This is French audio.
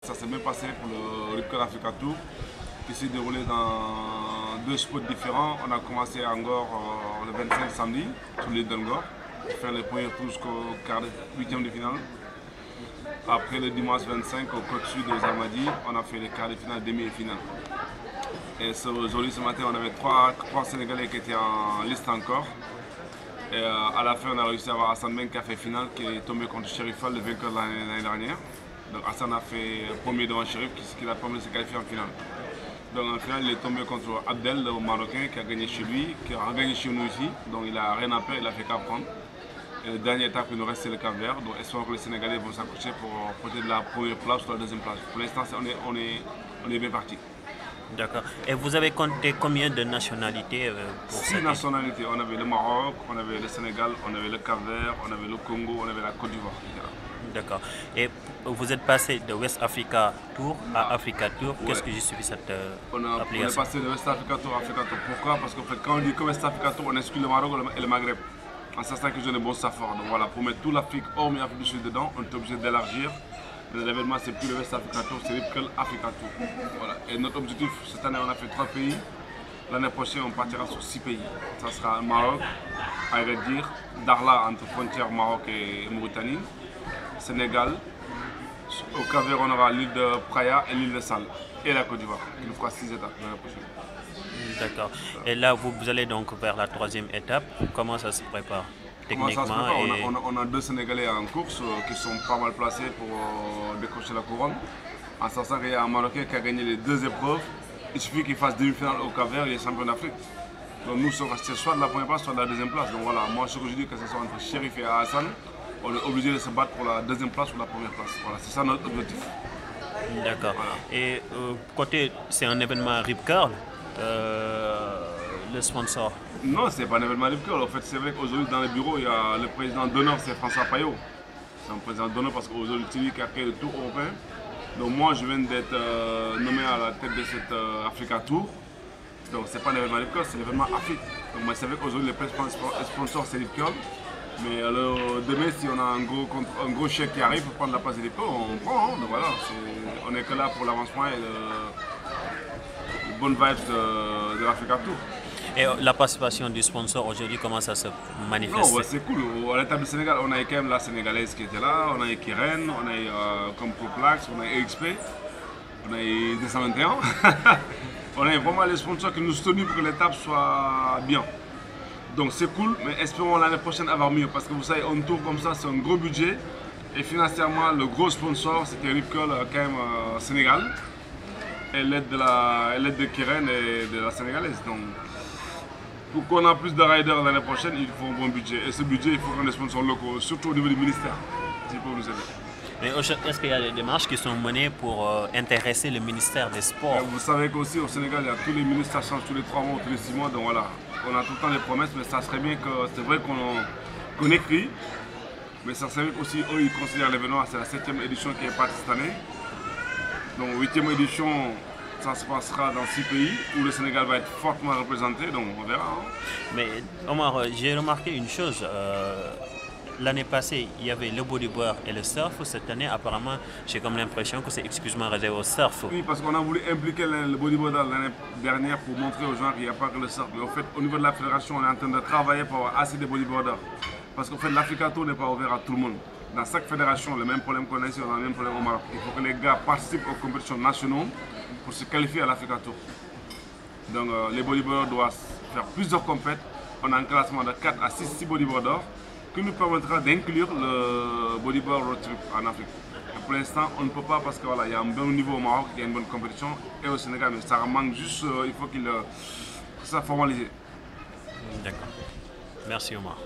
Ça s'est bien passé pour le Rip Curl Africa Tour qui s'est déroulé dans deux spots différents. On a commencé à Ngor le 25 samedi, sur l'île d'Angor, pour faire les premiers tours jusqu'au huitième de finale. Après le dimanche 25 au côte sud de Zamadi, on a fait les quarts de finale, demi et finale. Et aujourd'hui, ce matin, on avait trois Sénégalais qui étaient en liste encore. Et à la fin, on a réussi à avoir Hassan Ben qui a fait finale, qui est tombé contre Chérif Fall, le vainqueur de l'année dernière. Donc Hassan a fait premier devant Chérif, qui a permis de se qualifier en finale. Donc en finale, il est tombé contre Abdel, le Marocain, qui a gagné chez lui, qui a gagné chez nous ici. Donc il n'a rien à perdre, il a fait qu'à prendre. Et la dernière étape, il nous reste, c'est le Cap-Vert. Donc espérons que les Sénégalais vont s'accrocher pour porter de la première place ou la deuxième place. Pour l'instant, on est bien parti. D'accord. Et vous avez compté combien de nationalités pour 6 nationalités. On avait le Maroc, on avait le Sénégal, on avait le Cap-Vert, on avait le Congo, on avait la Côte d'Ivoire. D'accord. Et vous êtes passé de West Africa Tour à Africa Tour. Ouais. Qu'est-ce que justifie cette on est passé de West Africa Tour à Africa Tour. Pourquoi? Parce qu'en fait, quand on dit que West Africa Tour, on exclut le Maroc et le Maghreb. En sachant qu'ils ont des bons safards. Donc voilà, pour mettre toute l'Afrique, hormis l'Afrique du Sud dedans, on est obligé d'élargir. L'événement, c'est plus le West Africa Tour, c'est Rip Curl Africa Tour. Voilà. Et notre objectif, cette année, on a fait 3 pays. L'année prochaine, on partira sur 6 pays. Ça sera Maroc, Agadir, Dakhla, entre frontières Maroc et Mauritanie, Sénégal. Au Cap-Vert, on aura l'île de Praia et l'île de Sal. Et la Côte d'Ivoire. Il nous fera 6 étapes l'année prochaine. D'accord. Et là, vous allez donc vers la 3e étape. Comment ça se prépare techniquement? On a 2 Sénégalais en course qui sont pas mal placés pour décrocher la couronne. En sachant qu'il y a un Marocain qui a gagné les 2 épreuves. Il suffit qu'il fasse demi-finale au Cap-Vert, il est champion d'Afrique. Donc nous, c'est soit de la première place, soit de la deuxième place. Donc voilà, moi ce que je dis, que ce soit entre Chérif et Hassan, on est obligé de se battre pour la deuxième place ou la première place. Voilà, c'est ça notre objectif. D'accord. Voilà. Et côté, c'est un événement Rip Curl, le sponsor? Non, c'est pas un événement Rip Curl. En fait, c'est vrai qu'aujourd'hui, dans le bureau, il y a le président d'honneur, c'est François Payot. C'est un président d'honneur parce qu'aujourd'hui, c'est lui qui a créé le Tour européen. Donc moi, je viens d'être nommé à la tête de cette Africa Tour. Donc c'est pas un événement Rip Curl, c'est l'événement Afrique. Donc moi, c'est vrai qu'aujourd'hui, le sponsor, c'est Rip Curl. Mais alors, demain, si on a un gros chèque qui arrive pour prendre la place de Rip Curl, on prend. Hein. Donc voilà, on est que là pour l'avancement et les bonnes vibes de l'Africa Tour. Et la participation du sponsor aujourd'hui, comment ça se manifeste? Non, c'est cool. À l'étape du Sénégal, on a quand même la Sénégalaise qui était là, on a eu Kiren, on a eu comme Proplax, on a eu EXP, on a eu 221. On a eu vraiment les sponsors qui nous soutenent pour que l'étape soit bien. Donc c'est cool, mais espérons l'année prochaine avoir mieux. Parce que vous savez, un tour comme ça, c'est un gros budget. Et financièrement, le gros sponsor, c'était Rip Curl quand même Sénégal. Et l'aide de Kiren et de la Sénégalaise. Donc, pour qu'on ait plus de riders l'année prochaine, il faut un bon budget. Et ce budget, il faut qu'on ait des sponsors locaux, surtout au niveau du ministère, qui peuvent nous aider. Mais est-ce qu'il y a des démarches qui sont menées pour intéresser le ministère des Sports? Vous savez qu'aussi au Sénégal, il y a tous les ministres, ça change tous les 3 mois ou tous les 6 mois. Donc voilà, on a tout le temps des promesses, mais ça serait bien que, c'est vrai qu'on écrit, mais ça serait bien qu'aussi eux, ils considèrent l'événement, c'est la 7e édition qui est partie cette année. Donc 8e édition, ça se passera dans 6 pays où le Sénégal va être fortement représenté, donc on verra. Hein. Mais Omar, j'ai remarqué une chose. L'année passée, il y avait le bodyboard et le surf. Cette année, apparemment, j'ai comme l'impression que c'est exclusivement réservé au surf. Oui, parce qu'on a voulu impliquer le bodyboarder l'année dernière pour montrer aux gens qu'il n'y a pas que le surf. Mais en fait, au niveau de la fédération, on est en train de travailler pour avoir assez de bodyboarders. Parce qu'en fait, l'Africa Tour n'est pas ouvert à tout le monde. Dans chaque fédération, le même problème qu'on a ici, on a le même problème au Maroc. Il faut que les gars participent aux compétitions nationales pour se qualifier à l'Africa Tour. Donc les bodyboarders doivent faire plusieurs compétitions. On a un classement de 4 à 6 bodyboarders qui nous permettra d'inclure le bodyboard road trip en Afrique. Et pour l'instant, on ne peut pas parce qu'il voilà, y a un bon niveau au Maroc, il y a une bonne compétition et au Sénégal, mais ça manque juste, il faut qu'il soit formalisé. D'accord. Merci Omar.